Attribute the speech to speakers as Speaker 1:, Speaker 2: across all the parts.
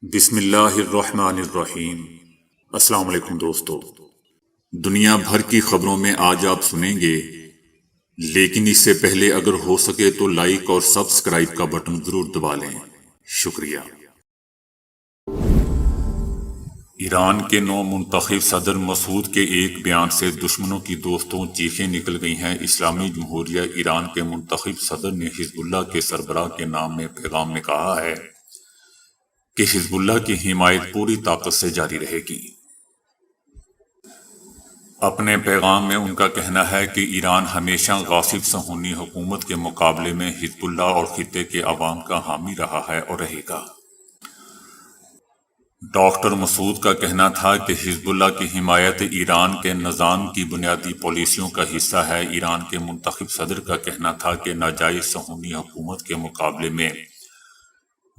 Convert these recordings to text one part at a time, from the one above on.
Speaker 1: بسم اللہ الرحمن الرحیم۔ السلام علیکم دوستو، دنیا بھر کی خبروں میں آج آپ سنیں گے، لیکن اس سے پہلے اگر ہو سکے تو لائک اور سبسکرائب کا بٹن ضرور دبا لیں۔ شکریہ۔ ایران کے نو منتخب صدر مسعود کے ایک بیان سے دشمنوں کی دوستوں چیخیں نکل گئی ہیں۔ اسلامی جمہوریہ ایران کے منتخب صدر نے حزب اللہ کے سربراہ کے نام میں پیغام میں کہا ہے کہ حزب اللہ کی حمایت پوری طاقت سے جاری رہے گی۔ اپنے پیغام میں ان کا کہنا ہے کہ ایران ہمیشہ غاصب صہیونی حکومت کے مقابلے میں حزب اللہ اور خطے کے عوام کا حامی رہا ہے اور رہے گا۔ ڈاکٹر مسعود کا کہنا تھا کہ حزب اللہ کی حمایت ایران کے نظام کی بنیادی پالیسیوں کا حصہ ہے۔ ایران کے منتخب صدر کا کہنا تھا کہ ناجائز صہیونی حکومت کے مقابلے میں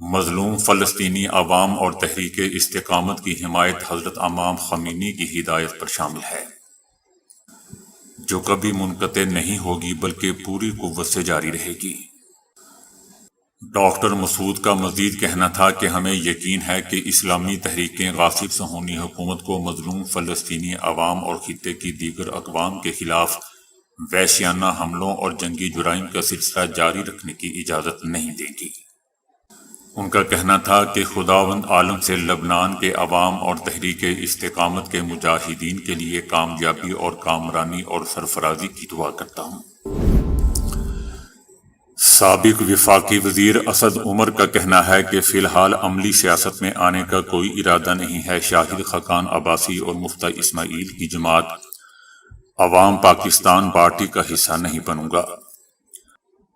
Speaker 1: مظلوم فلسطینی عوام اور تحریک استقامت کی حمایت حضرت امام خمینی کی ہدایت پر شامل ہے، جو کبھی منقطع نہیں ہوگی بلکہ پوری قوت سے جاری رہے گی۔ ڈاکٹر مسعود کا مزید کہنا تھا کہ ہمیں یقین ہے کہ اسلامی تحریکیں غاصب صہیونی حکومت کو مظلوم فلسطینی عوام اور خطے کی دیگر اقوام کے خلاف وحشیانہ حملوں اور جنگی جرائم کا سلسلہ جاری رکھنے کی اجازت نہیں دیں گی۔ ان کا کہنا تھا کہ خداوند عالم سے لبنان کے عوام اور تحریک استقامت کے مجاہدین کے لیے کامیابی اور کامرانی اور سرفرازی کی دعا کرتا ہوں۔ سابق وفاقی وزیر اسد عمر کا کہنا ہے کہ فی الحال عملی سیاست میں آنے کا کوئی ارادہ نہیں ہے۔ شاہد خاقان عباسی اور مفتی اسماعیل کی جماعت عوام پاکستان پارٹی کا حصہ نہیں بنوں گا۔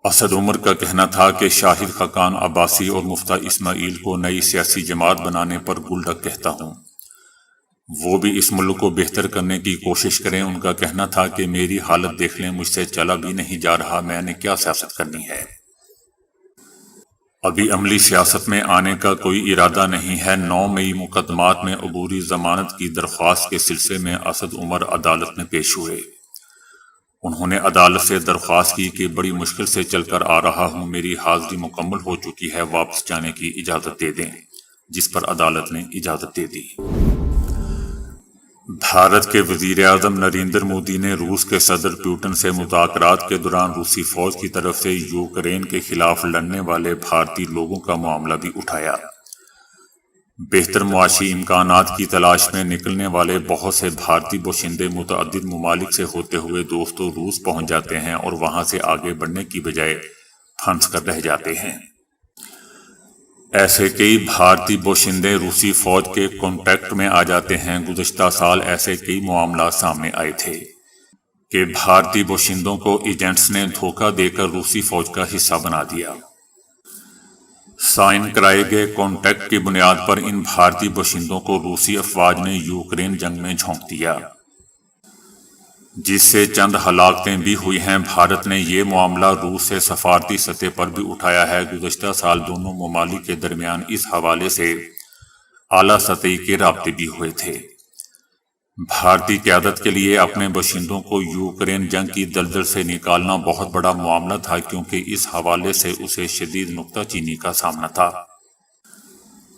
Speaker 1: اسد عمر کا کہنا تھا کہ شاہد خاقان عباسی اور مفتی اسماعیل کو نئی سیاسی جماعت بنانے پر گلڈک کہتا ہوں، وہ بھی اس ملک کو بہتر کرنے کی کوشش کریں۔ ان کا کہنا تھا کہ میری حالت دیکھ لیں، مجھ سے چلا بھی نہیں جا رہا، میں نے کیا سیاست کرنی ہے۔ ابھی عملی سیاست میں آنے کا کوئی ارادہ نہیں ہے۔ 9 مئی مقدمات میں عبوری ضمانت کی درخواست کے سلسلے میں اسد عمر عدالت میں پیش ہوئے۔ انہوں نے عدالت سے درخواست کی کہ بڑی مشکل سے چل کر آ رہا ہوں، میری حاضری مکمل ہو چکی ہے، واپس جانے کی اجازت دے دیں، جس پر عدالت نے اجازت دے دی۔ بھارت کے وزیر اعظم نریندر مودی نے روس کے صدر پوٹن سے مذاکرات کے دوران روسی فوج کی طرف سے یوکرین کے خلاف لڑنے والے بھارتی لوگوں کا معاملہ بھی اٹھایا۔ بہتر معاشی امکانات کی تلاش میں نکلنے والے بہت سے بھارتی باشندے متعدد ممالک سے ہوتے ہوئے دوستوں روس پہنچ جاتے ہیں اور وہاں سے آگے بڑھنے کی بجائے پھنس کر رہ جاتے ہیں۔ ایسے کئی بھارتی باشندے روسی فوج کے کانٹیکٹ میں آ جاتے ہیں۔ گزشتہ سال ایسے کئی معاملات سامنے آئے تھے کہ بھارتی باشندوں کو ایجنٹس نے دھوکہ دے کر روسی فوج کا حصہ بنا دیا۔ سائن کرائے گئے کانٹیکٹ کی بنیاد پر ان بھارتی باشندوں کو روسی افواج نے یوکرین جنگ میں جھونک دیا، جس سے چند ہلاکتیں بھی ہوئی ہیں۔ بھارت نے یہ معاملہ روس سے سفارتی سطح پر بھی اٹھایا ہے۔ گزشتہ سال دونوں ممالک کے درمیان اس حوالے سے اعلیٰ سطحی کے رابطے بھی ہوئے تھے۔ بھارتی قیادت کے لیے اپنے باشندوں کو یوکرین جنگ کی دلدل سے نکالنا بہت بڑا معاملہ تھا، کیونکہ اس حوالے سے اسے شدید نکتہ چینی کا سامنا تھا۔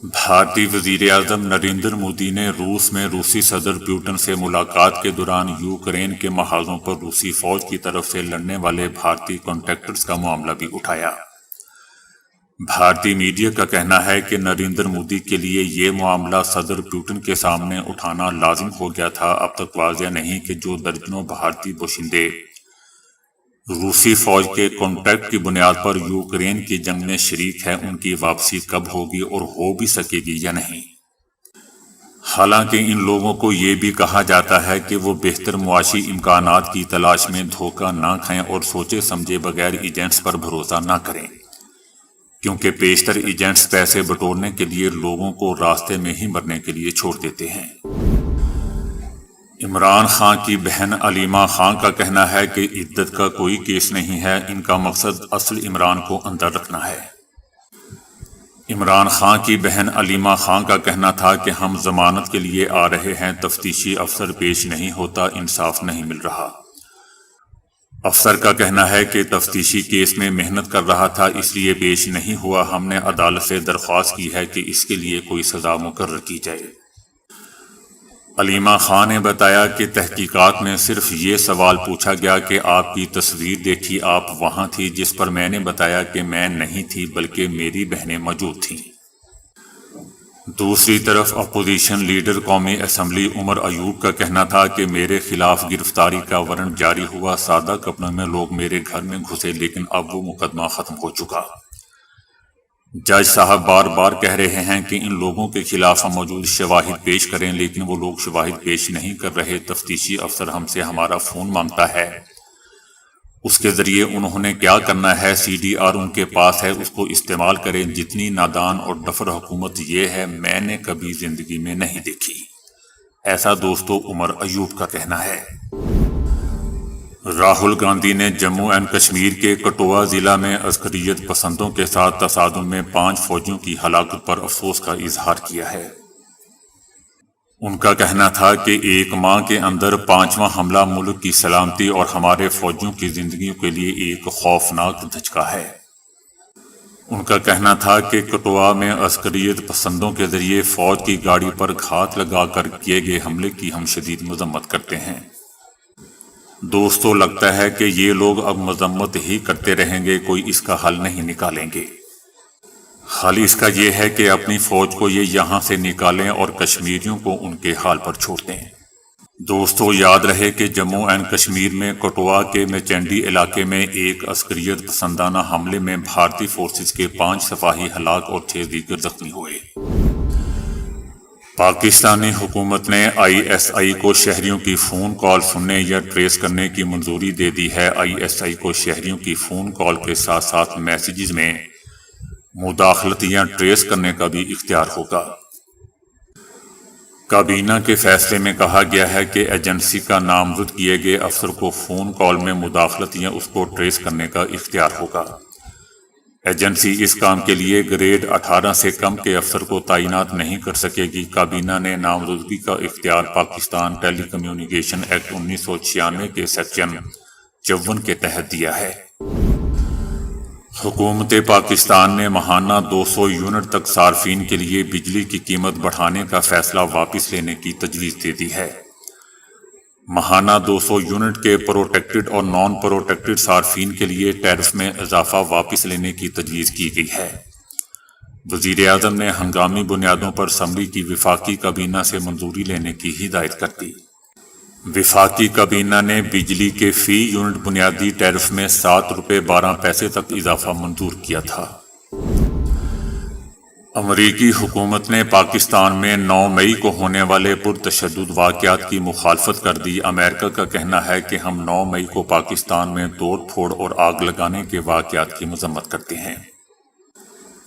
Speaker 1: بھارتی وزیر اعظم نریندر مودی نے روس میں روسی صدر پوٹن سے ملاقات کے دوران یوکرین کے محاذوں پر روسی فوج کی طرف سے لڑنے والے بھارتی کانٹریکٹرز کا معاملہ بھی اٹھایا۔ بھارتی میڈیا کا کہنا ہے کہ نریندر مودی کے لیے یہ معاملہ صدر پوٹن کے سامنے اٹھانا لازم ہو گیا تھا۔ اب تک واضح نہیں کہ جو درجنوں بھارتی باشندے روسی فوج کے کانٹیکٹ کی بنیاد پر یوکرین کی جنگ میں شریک ہیں، ان کی واپسی کب ہوگی اور ہو بھی سکے گی یا نہیں۔ حالانکہ ان لوگوں کو یہ بھی کہا جاتا ہے کہ وہ بہتر معاشی امکانات کی تلاش میں دھوکہ نہ کھائیں اور سوچے سمجھے بغیر ایجنٹس پر بھروسہ نہ کریں، کیونکہ بیشتر ایجنٹس پیسے بٹورنے کے لیے لوگوں کو راستے میں ہی مرنے کے لیے چھوڑ دیتے ہیں۔ عمران خان کی بہن علیمہ خان کا کہنا ہے کہ عدت کا کوئی کیس نہیں ہے، ان کا مقصد اصل عمران کو اندر رکھنا ہے۔ عمران خان کی بہن علیمہ خان کا کہنا تھا کہ ہم ضمانت کے لیے آ رہے ہیں، تفتیشی افسر پیش نہیں ہوتا، انصاف نہیں مل رہا۔ افسر کا کہنا ہے کہ تفتیشی کیس میں محنت کر رہا تھا، اس لیے پیش نہیں ہوا۔ ہم نے عدالت سے درخواست کی ہے کہ اس کے لیے کوئی سزا مقرر کی جائے۔ علیمہ خان نے بتایا کہ تحقیقات میں صرف یہ سوال پوچھا گیا کہ آپ کی تصویر دیکھی، آپ وہاں تھی، جس پر میں نے بتایا کہ میں نہیں تھی بلکہ میری بہنیں موجود تھیں۔ دوسری طرف اپوزیشن لیڈر قومی اسمبلی عمر ایوب کا کہنا تھا کہ میرے خلاف گرفتاری کا وارنٹ جاری ہوا، سادہ کپڑوں میں لوگ میرے گھر میں گھسے، لیکن اب وہ مقدمہ ختم ہو چکا۔ جج صاحب بار بار کہہ رہے ہیں کہ ان لوگوں کے خلاف ہم موجود شواہد پیش کریں، لیکن وہ لوگ شواہد پیش نہیں کر رہے۔ تفتیشی افسر ہم سے ہمارا فون مانگتا ہے، اس کے ذریعے انہوں نے کیا کرنا ہے، سی ڈی آر ان کے پاس ہے، اس کو استعمال کریں۔ جتنی نادان اور ڈفر حکومت یہ ہے، میں نے کبھی زندگی میں نہیں دیکھی۔ ایسا دوستو عمر ایوب کا کہنا ہے۔ راہل گاندھی نے جموں اینڈ کشمیر کے کٹھوعہ ضلع میں عسکریت پسندوں کے ساتھ تصادم میں 5 فوجیوں کی ہلاکت پر افسوس کا اظہار کیا ہے۔ ان کا کہنا تھا کہ ایک ماہ کے اندر 5واں حملہ ملک کی سلامتی اور ہمارے فوجیوں کی زندگیوں کے لیے ایک خوفناک دھچکا ہے۔ ان کا کہنا تھا کہ کٹھوعہ میں عسکریت پسندوں کے ذریعے فوج کی گاڑی پر گھات لگا کر کیے گئے حملے کی ہم شدید مذمت کرتے ہیں۔ دوستو لگتا ہے کہ یہ لوگ اب مذمت ہی کرتے رہیں گے، کوئی اس کا حل نہیں نکالیں گے۔ حل اس کا یہ ہے کہ اپنی فوج کو یہ یہاں سے نکالیں اور کشمیریوں کو ان کے حال پر چھوڑ دیں۔ دوستو یاد رہے کہ جموں اینڈ کشمیر میں کٹھوعہ کے میچنڈی علاقے میں ایک عسکریت پسندانہ حملے میں بھارتی فورسز کے 5 سپاہی ہلاک اور 6 دیگر زخمی ہوئے۔ پاکستانی حکومت نے آئی ایس آئی کو شہریوں کی فون کال سننے یا ٹریس کرنے کی منظوری دے دی ہے۔ آئی ایس آئی کو شہریوں کی فون کال کے ساتھ ساتھ میسیجز میں مداخلت یا ٹریس کرنے کا بھی اختیار ہوگا۔ کابینہ کے فیصلے میں کہا گیا ہے کہ ایجنسی کا نامزد کیے گئے افسر کو فون کال میں مداخلت یا اس کو ٹریس کرنے کا اختیار ہوگا۔ ایجنسی اس کام کے لیے گریڈ 18 سے کم کے افسر کو تعینات نہیں کر سکے گی۔ کابینہ نے نامزدگی کا اختیار پاکستان ٹیلی کمیونیکیشن ایکٹ 1996 کے سیکشن 54 کے تحت دیا ہے۔ حکومت پاکستان نے ماہانہ 200 یونٹ تک صارفین کے لیے بجلی کی قیمت بڑھانے کا فیصلہ واپس لینے کی تجویز دے دی ہے۔ ماہانہ 200 یونٹ کے پروٹیکٹڈ اور نان پروٹیکٹڈ صارفین کے لیے ٹیرف میں اضافہ واپس لینے کی تجویز کی گئی ہے۔ وزیر اعظم نے ہنگامی بنیادوں پر اسمبلی کی وفاقی کابینہ سے منظوری لینے کی ہدایت کر دی۔ وفاقی کابینہ نے بجلی کے فی یونٹ بنیادی ٹیرف میں 7 روپے 12 پیسے تک اضافہ منظور کیا تھا۔ امریکی حکومت نے پاکستان میں 9 مئی کو ہونے والے پرتشدد واقعات کی مخالفت کر دی۔ امریکہ کا کہنا ہے کہ ہم 9 مئی کو پاکستان میں توڑ پھوڑ اور آگ لگانے کے واقعات کی مذمت کرتے ہیں۔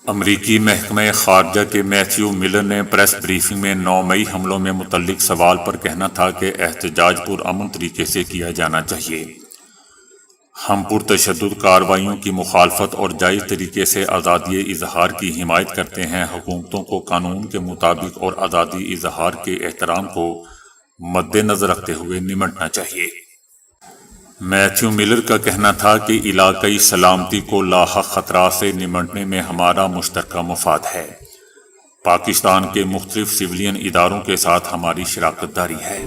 Speaker 1: امریکی محکمہ خارجہ کے میتھیو ملر نے پریس بریفنگ میں 9 مئی حملوں میں متعلق سوال پر کہنا تھا کہ احتجاج پرامن طریقے سے کیا جانا چاہیے۔ ہم پرتشدد کارروائیوں کی مخالفت اور جائز طریقے سے آزادی اظہار کی حمایت کرتے ہیں۔ حکومتوں کو قانون کے مطابق اور آزادی اظہار کے احترام کو مد نظر رکھتے ہوئے نمٹنا چاہیے۔ میتھیو ملر کا کہنا تھا کہ علاقائی سلامتی کو لاحق خطرات سے نمٹنے میں ہمارا مشترکہ مفاد ہے۔ پاکستان کے مختلف سولین اداروں کے ساتھ ہماری شراکت داری ہے۔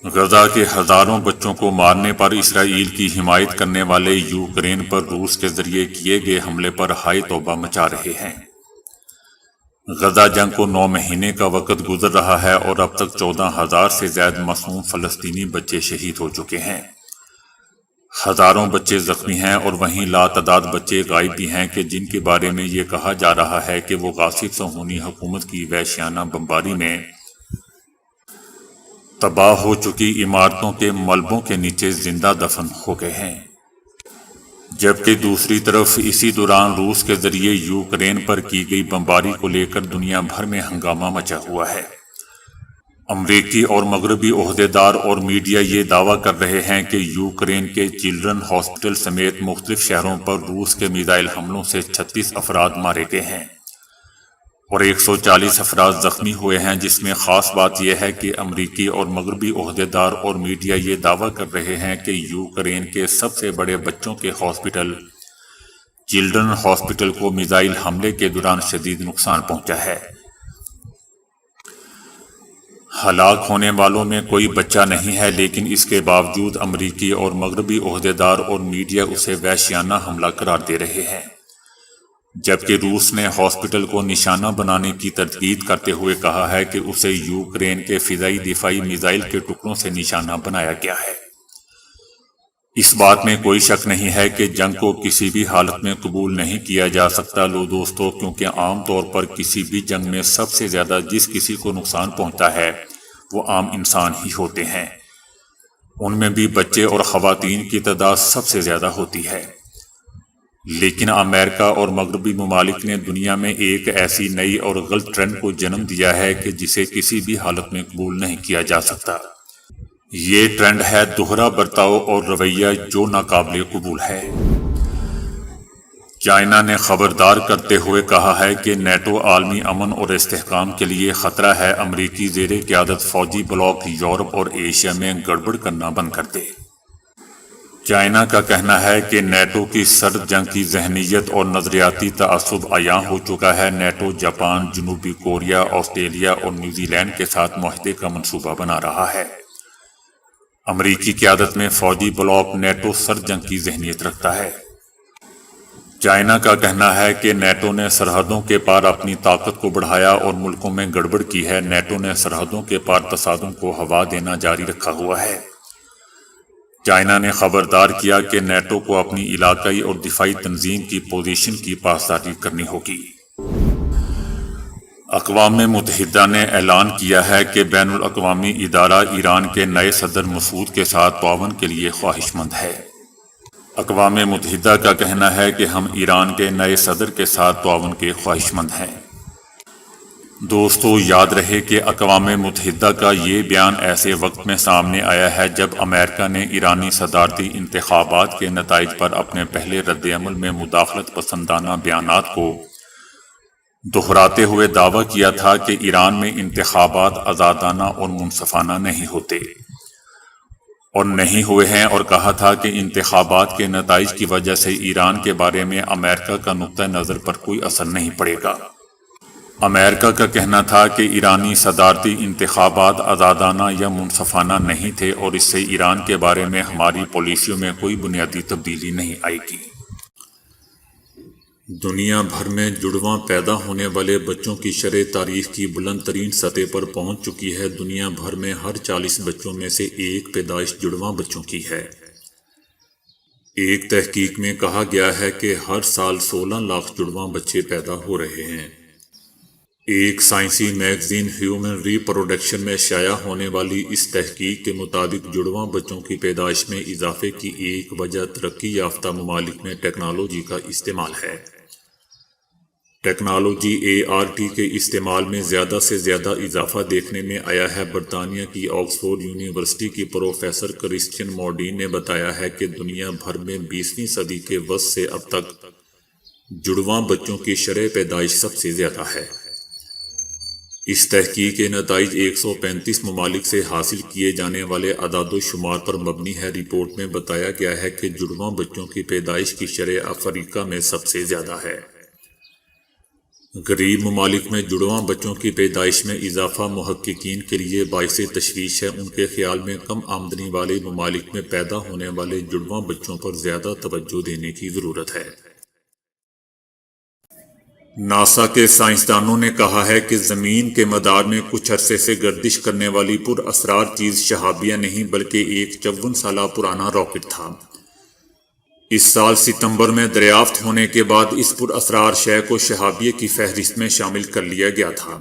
Speaker 1: غزہ کے ہزاروں بچوں کو مارنے پر اسرائیل کی حمایت کرنے والے یوکرین پر روس کے ذریعے کیے گئے حملے پر ہائے توبہ مچا رہے ہیں۔ غزہ جنگ کو 9 مہینے کا وقت گزر رہا ہے اور اب تک 14,000 سے زائد معصوم فلسطینی بچے شہید ہو چکے ہیں۔ ہزاروں بچے زخمی ہیں اور وہیں لاتعداد بچے غائب بھی ہیں کہ جن کے بارے میں یہ کہا جا رہا ہے کہ وہ غاصب صہیونی حکومت کی وحشیانہ بمباری میں تباہ ہو چکی عمارتوں کے ملبوں کے نیچے زندہ دفن ہو گئے ہیں۔ جبکہ دوسری طرف اسی دوران روس کے ذریعے یوکرین پر کی گئی بمباری کو لے کر دنیا بھر میں ہنگامہ مچا ہوا ہے۔ امریکی اور مغربی عہدیدار اور میڈیا یہ دعویٰ کر رہے ہیں کہ یوکرین کے چلڈرن ہاسپٹل سمیت مختلف شہروں پر روس کے میزائل حملوں سے 36 افراد مارے گئے ہیں۔ اور 140 افراد زخمی ہوئے ہیں، جس میں خاص بات یہ ہے کہ امریکی اور مغربی عہدیدار اور میڈیا یہ دعویٰ کر رہے ہیں کہ یوکرین کے سب سے بڑے بچوں کے ہاسپٹل چلڈرن ہاسپٹل کو میزائل حملے کے دوران شدید نقصان پہنچا ہے۔ ہلاک ہونے والوں میں کوئی بچہ نہیں ہے، لیکن اس کے باوجود امریکی اور مغربی عہدیدار اور میڈیا اسے وحشیانہ حملہ قرار دے رہے ہیں، جبکہ روس نے ہاسپٹل کو نشانہ بنانے کی تردید کرتے ہوئے کہا ہے کہ اسے یوکرین کے فضائی دفاعی میزائل کے ٹکڑوں سے نشانہ بنایا گیا ہے۔ اس بات میں کوئی شک نہیں ہے کہ جنگ کو کسی بھی حالت میں قبول نہیں کیا جا سکتا دوستو، کیونکہ عام طور پر کسی بھی جنگ میں سب سے زیادہ جس کسی کو نقصان پہنچتا ہے وہ عام انسان ہی ہوتے ہیں، ان میں بھی بچے اور خواتین کی تعداد سب سے زیادہ ہوتی ہے۔ لیکن امریکہ اور مغربی ممالک نے دنیا میں ایک ایسی نئی اور غلط ٹرینڈ کو جنم دیا ہے کہ جسے کسی بھی حالت میں قبول نہیں کیا جا سکتا۔ یہ ٹرینڈ ہے دوہرا برتاؤ اور رویہ جو ناقابل قبول ہے۔ چائنا نے خبردار کرتے ہوئے کہا ہے کہ نیٹو عالمی امن اور استحکام کے لیے خطرہ ہے، امریکی زیر قیادت فوجی بلاک یورپ اور ایشیا میں گڑبڑ کرنا بند کر دے۔ چائنا کا کہنا ہے کہ نیٹو کی سرد جنگ کی ذہنیت اور نظریاتی تعصب عیاں ہو چکا ہے۔ نیٹو جاپان، جنوبی کوریا، آسٹریلیا اور نیوزی لینڈ کے ساتھ معاہدے کا منصوبہ بنا رہا ہے۔ امریکی قیادت میں فوجی بلاک نیٹو سرد جنگ کی ذہنیت رکھتا ہے۔ چائنا کا کہنا ہے کہ نیٹو نے سرحدوں کے پار اپنی طاقت کو بڑھایا اور ملکوں میں گڑبڑ کی ہے۔ نیٹو نے سرحدوں کے پار تصادم کو ہوا دینا جاری رکھا ہوا ہے۔ چائنا نے خبردار کیا کہ نیٹو کو اپنی علاقائی اور دفاعی تنظیم کی پوزیشن کی پاسداری کرنی ہوگی۔ اقوام متحدہ نے اعلان کیا ہے کہ بین الاقوامی ادارہ ایران کے نئے صدر مسعود کے ساتھ تعاون کے لیے خواہش مند ہے۔ اقوام متحدہ کا کہنا ہے کہ ہم ایران کے نئے صدر کے ساتھ تعاون کے خواہش مند ہیں۔ دوستو، یاد رہے کہ اقوام متحدہ کا یہ بیان ایسے وقت میں سامنے آیا ہے جب امریکہ نے ایرانی صدارتی انتخابات کے نتائج پر اپنے پہلے رد عمل میں مداخلت پسندانہ بیانات کو دہراتے ہوئے دعویٰ کیا تھا کہ ایران میں انتخابات آزادانہ اور منصفانہ نہیں ہوتے اور نہیں ہوئے ہیں، اور کہا تھا کہ انتخابات کے نتائج کی وجہ سے ایران کے بارے میں امریکہ کا نقطہ نظر پر کوئی اثر نہیں پڑے گا۔ امریکہ کا کہنا تھا کہ ایرانی صدارتی انتخابات آزادانہ یا منصفانہ نہیں تھے اور اس سے ایران کے بارے میں ہماری پالیسیوں میں کوئی بنیادی تبدیلی نہیں آئے گی۔ دنیا بھر میں جڑواں پیدا ہونے والے بچوں کی شرح تاریخ کی بلند ترین سطح پر پہنچ چکی ہے۔ دنیا بھر میں ہر 40 بچوں میں سے ایک پیدائش جڑواں بچوں کی ہے۔ ایک تحقیق میں کہا گیا ہے کہ ہر سال 16 لاکھ جڑواں بچے پیدا ہو رہے ہیں۔ ایک سائنسی میگزین ہیومن ری پروڈکشن میں شائع ہونے والی اس تحقیق کے مطابق جڑواں بچوں کی پیدائش میں اضافے کی ایک وجہ ترقی یافتہ ممالک میں ٹیکنالوجی کا استعمال ہے۔ ٹیکنالوجی ART کے استعمال میں زیادہ سے زیادہ اضافہ دیکھنے میں آیا ہے۔ برطانیہ کی آکسفورڈ یونیورسٹی کی پروفیسر کرسچین مورڈین نے بتایا ہے کہ دنیا بھر میں 20ویں صدی کے وسط سے اب تک جڑواں بچوں کی شرح پیدائش سب سے زیادہ ہے۔ اس تحقیق کے نتائج 135 ممالک سے حاصل کیے جانے والے اعداد و شمار پر مبنی ہے۔ رپورٹ میں بتایا گیا ہے کہ جڑواں بچوں کی پیدائش کی شرح افریقہ میں سب سے زیادہ ہے۔ غریب ممالک میں جڑواں بچوں کی پیدائش میں اضافہ محققین کے لیے باعث تشویش ہے۔ ان کے خیال میں کم آمدنی والے ممالک میں پیدا ہونے والے جڑواں بچوں پر زیادہ توجہ دینے کی ضرورت ہے۔ ناسا کے سائنسدانوں نے کہا ہے کہ زمین کے مدار میں کچھ عرصے سے گردش کرنے والی پر اسرار چیز شہابیہ نہیں بلکہ ایک 54 سالہ پرانا راکٹ تھا۔ اس سال ستمبر میں دریافت ہونے کے بعد اس پر اسرار شے کو شہابیہ کی فہرست میں شامل کر لیا گیا تھا۔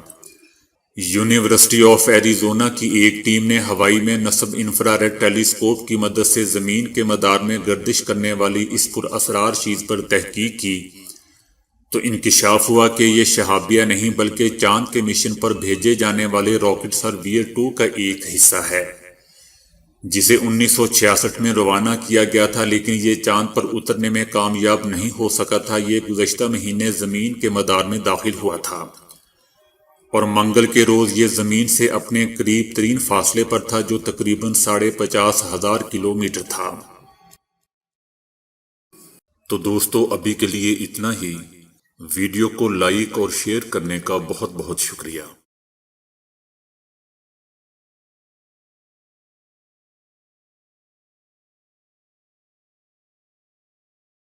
Speaker 1: یونیورسٹی آف ایریزونا کی ایک ٹیم نے ہوائی میں نصب انفراریڈ ٹیلی اسکوپ کی مدد سے زمین کے مدار میں گردش کرنے والی اس پر اسرار چیز پر تحقیق کی تو انکشاف ہوا کہ یہ شہابیہ نہیں بلکہ چاند کے مشن پر بھیجے جانے والے راکٹ سرویر 2 کا ایک حصہ ہے، جسے 1966 میں روانہ کیا گیا تھا، لیکن یہ چاند پر اترنے میں کامیاب نہیں ہو سکا تھا۔ یہ گزشتہ مہینے زمین کے مدار میں داخل ہوا تھا۔ اور منگل کے روز یہ زمین سے اپنے قریب ترین فاصلے پر تھا، جو تقریباً 50,500 کلومیٹر تھا۔ تو دوستو ابھی کے لیے اتنا ہی۔ ویڈیو کو لائک اور شیئر کرنے کا بہت بہت شکریہ۔